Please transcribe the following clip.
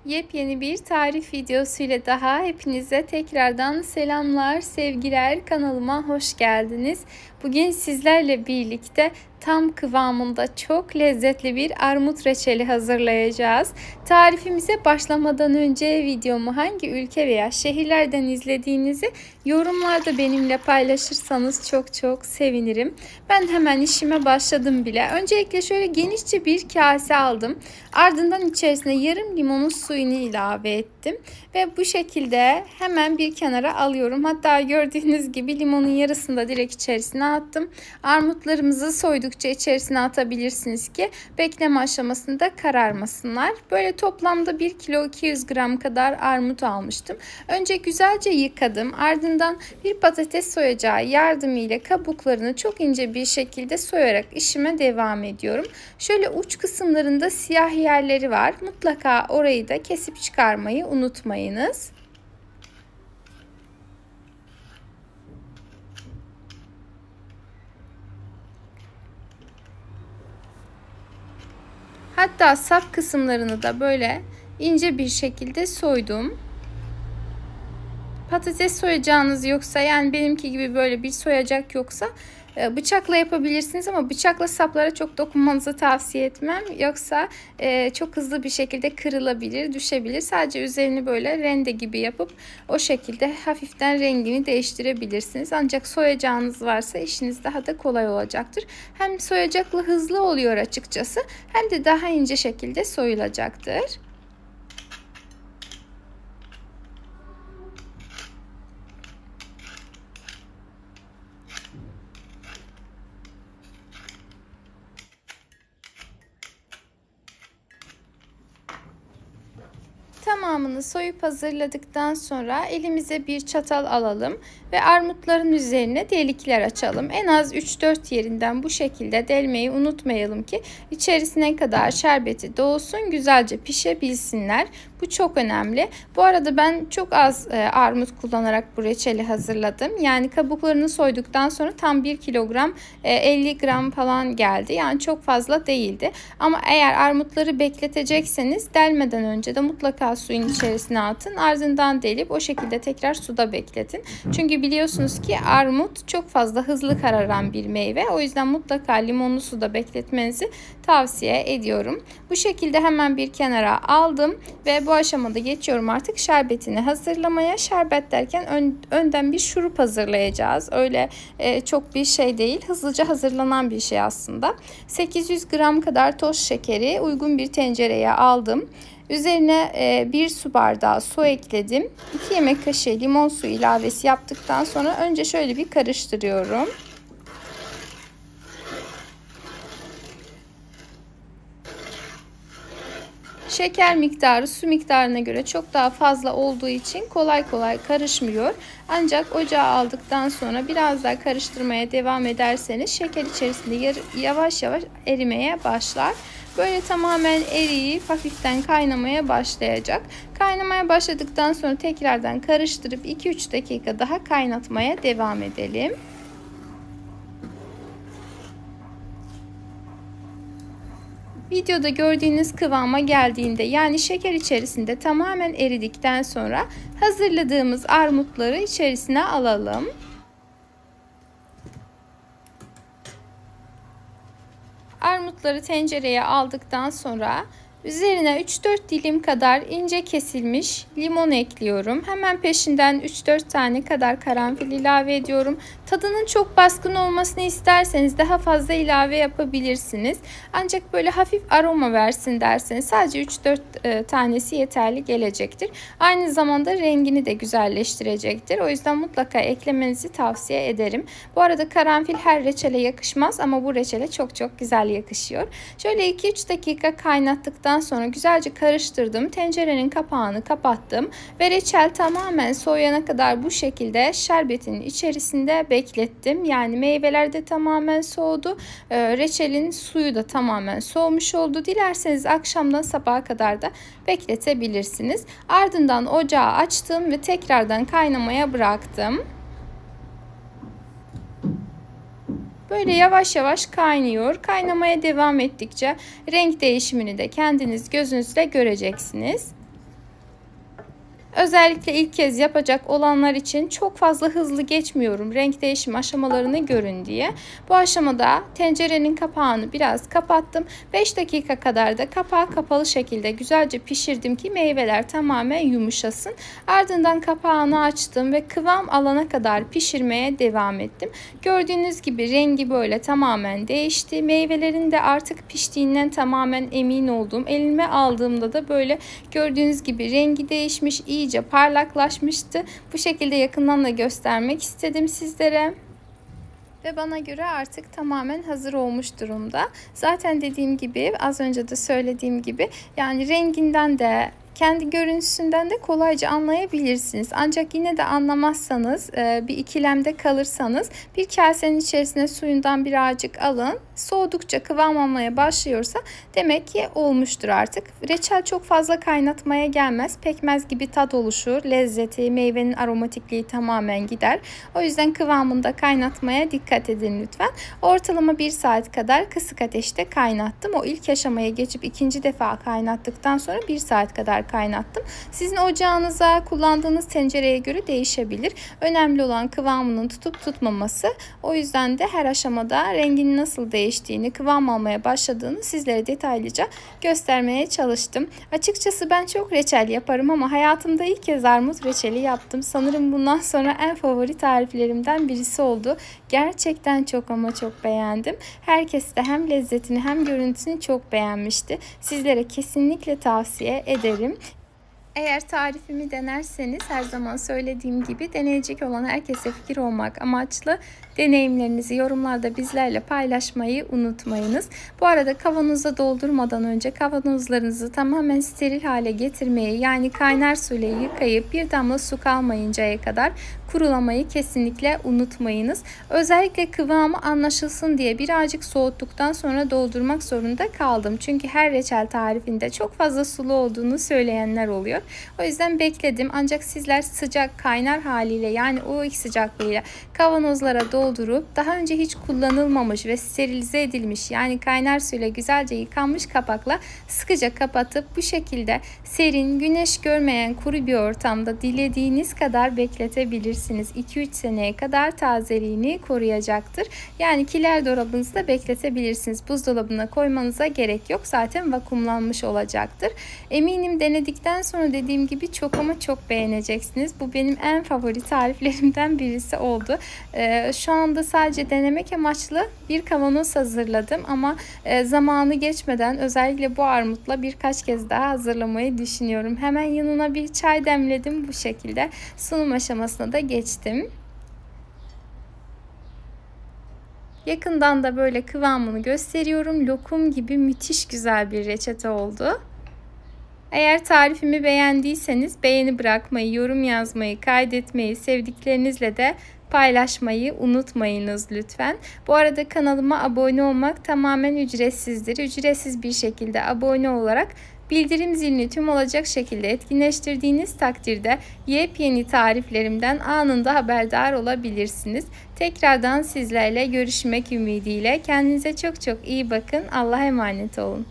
Yepyeni bir tarif videosuyla daha hepinize tekrardan selamlar, sevgiler. Kanalıma hoş geldiniz. Bugün sizlerle birlikte tam kıvamında çok lezzetli bir armut reçeli hazırlayacağız. Tarifimize başlamadan önce videomu hangi ülke veya şehirlerden izlediğinizi yorumlarda benimle paylaşırsanız çok sevinirim. Ben hemen işime başladım bile. Öncelikle şöyle genişçe bir kase aldım. Ardından içerisine yarım limonun suyunu ilave ettim. Ve bu şekilde hemen bir kenara alıyorum. Hatta gördüğünüz gibi limonun yarısını da direkt içerisine attım. Armutlarımızı soydukça içerisine atabilirsiniz ki bekleme aşamasında kararmasınlar. Böyle toplamda 1 kilo 200 gram kadar armut almıştım. Önce güzelce yıkadım. Ardından bir patates soyacağı yardımıyla kabuklarını çok ince bir şekilde soyarak işime devam ediyorum. Şöyle uç kısımlarında siyah yerleri var. Mutlaka orayı da kesip çıkarmayı unutmayınız. Hatta sap kısımlarını da böyle ince bir şekilde soydum. Patates soyacağınız yoksa, yani benimki gibi böyle bir soyacak yoksa bıçakla yapabilirsiniz ama bıçakla saplara çok dokunmanızı tavsiye etmem. Yoksa çok hızlı bir şekilde kırılabilir, düşebilir. Sadece üzerini böyle rende gibi yapıp o şekilde hafiften rengini değiştirebilirsiniz. Ancak soyacağınız varsa işiniz daha da kolay olacaktır. Hem soyacaklı hızlı oluyor açıkçası, hem de daha ince şekilde soyulacaktır. Tamamını soyup hazırladıktan sonra elimize bir çatal alalım ve armutların üzerine delikler açalım. En az 3-4 yerinden bu şekilde delmeyi unutmayalım ki içerisine kadar şerbeti doğsun, güzelce pişebilsinler. Bu çok önemli. Bu arada ben çok az armut kullanarak bu reçeli hazırladım. Yani kabuklarını soyduktan sonra tam 1 kilogram 50 gram falan geldi. Yani çok fazla değildi. Ama eğer armutları bekletecekseniz delmeden önce de mutlaka suyun içerisine atın. Ardından delip o şekilde tekrar suda bekletin. Çünkü biliyorsunuz ki armut çok fazla hızlı kararan bir meyve. O yüzden mutlaka limonlu suda bekletmenizi tavsiye ediyorum. Bu şekilde hemen bir kenara aldım ve bu aşamada geçiyorum artık şerbetini hazırlamaya. Şerbet derken önden bir şurup hazırlayacağız. Öyle çok bir şey değil. Hızlıca hazırlanan bir şey aslında. 800 gram kadar toz şekeri uygun bir tencereye aldım. Üzerine 1 su bardağı su ekledim. 2 yemek kaşığı limon suyu ilavesi yaptıktan sonra önce şöyle bir karıştırıyorum. Şeker miktarı su miktarına göre çok daha fazla olduğu için kolay karışmıyor. Ancak ocağa aldıktan sonra biraz daha karıştırmaya devam ederseniz şeker içerisinde yavaş erimeye başlar. Böyle tamamen eriyip hafiften kaynamaya başlayacak. Kaynamaya başladıktan sonra tekrardan karıştırıp 2-3 dakika daha kaynatmaya devam edelim. Videoda gördüğünüz kıvama geldiğinde, yani şeker içerisinde tamamen eridikten sonra hazırladığımız armutları içerisine alalım. Armutları tencereye aldıktan sonra üzerine 3-4 dilim kadar ince kesilmiş limon ekliyorum. Hemen peşinden 3-4 tane kadar karanfil ilave ediyorum. Tadının çok baskın olmasını isterseniz daha fazla ilave yapabilirsiniz. Ancak böyle hafif aroma versin derseniz sadece 3-4 tanesi yeterli gelecektir. Aynı zamanda rengini de güzelleştirecektir. O yüzden mutlaka eklemenizi tavsiye ederim. Bu arada karanfil her reçele yakışmaz ama bu reçele çok güzel yakışıyor. Şöyle 2-3 dakika kaynattıktan sonra güzelce karıştırdım. Tencerenin kapağını kapattım ve reçel tamamen soğuyana kadar bu şekilde şerbetin içerisinde beklettim. Yani meyveler de tamamen soğudu. Reçelin suyu da tamamen soğumuş oldu. Dilerseniz akşamdan sabaha kadar da bekletebilirsiniz. Ardından ocağı açtım ve tekrardan kaynamaya bıraktım. Böyle yavaş kaynıyor. Kaynamaya devam ettikçe renk değişimini de kendiniz gözünüzle göreceksiniz. Özellikle ilk kez yapacak olanlar için çok fazla hızlı geçmiyorum renk değişim aşamalarını görün diye. Bu aşamada tencerenin kapağını biraz kapattım. 5 dakika kadar da kapağı kapalı şekilde güzelce pişirdim ki meyveler tamamen yumuşasın. Ardından kapağını açtım ve kıvam alana kadar pişirmeye devam ettim. Gördüğünüz gibi rengi böyle tamamen değişti. Meyvelerin de artık piştiğinden tamamen emin oldum. Elime aldığımda da böyle gördüğünüz gibi rengi değişmiş, iyice parlaklaşmıştı. Bu şekilde yakından da göstermek istedim sizlere. Ve bana göre artık tamamen hazır olmuş durumda. Zaten dediğim gibi, az önce de söylediğim gibi, yani renginden de kendi görüntüsünden de kolayca anlayabilirsiniz. Ancak yine de anlamazsanız, bir ikilemde kalırsanız bir kasenin içerisine suyundan birazcık alın. Soğudukça kıvam almaya başlıyorsa demek ki olmuştur artık. Reçel çok fazla kaynatmaya gelmez. Pekmez gibi tat oluşur. Lezzeti, meyvenin aromatikliği tamamen gider. O yüzden kıvamında kaynatmaya dikkat edin lütfen. Ortalama 1 saat kadar kısık ateşte kaynattım. O ilk aşamaya geçip ikinci defa kaynattıktan sonra 1 saat kadar kaynattım. Sizin ocağınıza, kullandığınız tencereye göre değişebilir. Önemli olan kıvamının tutup tutmaması. O yüzden de her aşamada renginin nasıl değiştiğini, kıvam almaya başladığını sizlere detaylıca göstermeye çalıştım. Açıkçası ben çok reçel yaparım ama hayatımda ilk kez armut reçeli yaptım. Sanırım bundan sonra en favori tariflerimden birisi oldu. Gerçekten çok ama çok beğendim. Herkes de hem lezzetini hem görüntüsünü çok beğenmişti. Sizlere kesinlikle tavsiye ederim. Eğer tarifimi denerseniz, her zaman söylediğim gibi, deneyecek olan herkese fikir olmak amaçlı deneyimlerinizi yorumlarda bizlerle paylaşmayı unutmayınız. Bu arada kavanoza doldurmadan önce kavanozlarınızı tamamen steril hale getirmeyi, yani kaynar suyla yıkayıp bir damla su kalmayıncaya kadar kurulamayı kesinlikle unutmayınız. Özellikle kıvamı anlaşılsın diye birazcık soğuttuktan sonra doldurmak zorunda kaldım. Çünkü her reçel tarifinde çok fazla sulu olduğunu söyleyenler oluyor. O yüzden bekledim. Ancak sizler sıcak kaynar haliyle, yani o ilk sıcaklığıyla kavanozlara doldurup daha önce hiç kullanılmamış ve sterilize edilmiş, yani kaynar suyla güzelce yıkanmış kapakla sıkıca kapatıp bu şekilde serin, güneş görmeyen kuru bir ortamda dilediğiniz kadar bekletebilirsiniz. 2-3 seneye kadar tazeliğini koruyacaktır. Yani kiler dolabınızda bekletebilirsiniz. Buzdolabına koymanıza gerek yok. Zaten vakumlanmış olacaktır. Eminim denedikten sonra dediğim gibi çok ama çok beğeneceksiniz. Bu benim en favori tariflerimden birisi oldu. Şu anda sadece denemek amaçlı bir kavanoz hazırladım ama zamanı geçmeden özellikle bu armutla birkaç kez daha hazırlamayı düşünüyorum. Hemen yanına bir çay demledim, bu şekilde sunum aşamasına da geçtim. Yakından da böyle kıvamını gösteriyorum. Lokum gibi müthiş güzel bir reçete oldu. Eğer tarifimi beğendiyseniz beğeni bırakmayı, yorum yazmayı, kaydetmeyi, sevdiklerinizle de paylaşmayı unutmayınız lütfen. Bu arada kanalıma abone olmak tamamen ücretsizdir. Ücretsiz bir şekilde abone olarak bildirim zilini tüm olacak şekilde etkinleştirdiğiniz takdirde yepyeni tariflerimden anında haberdar olabilirsiniz. Tekrardan sizlerle görüşmek ümidiyle. Kendinize çok çok iyi bakın. Allah'a emanet olun.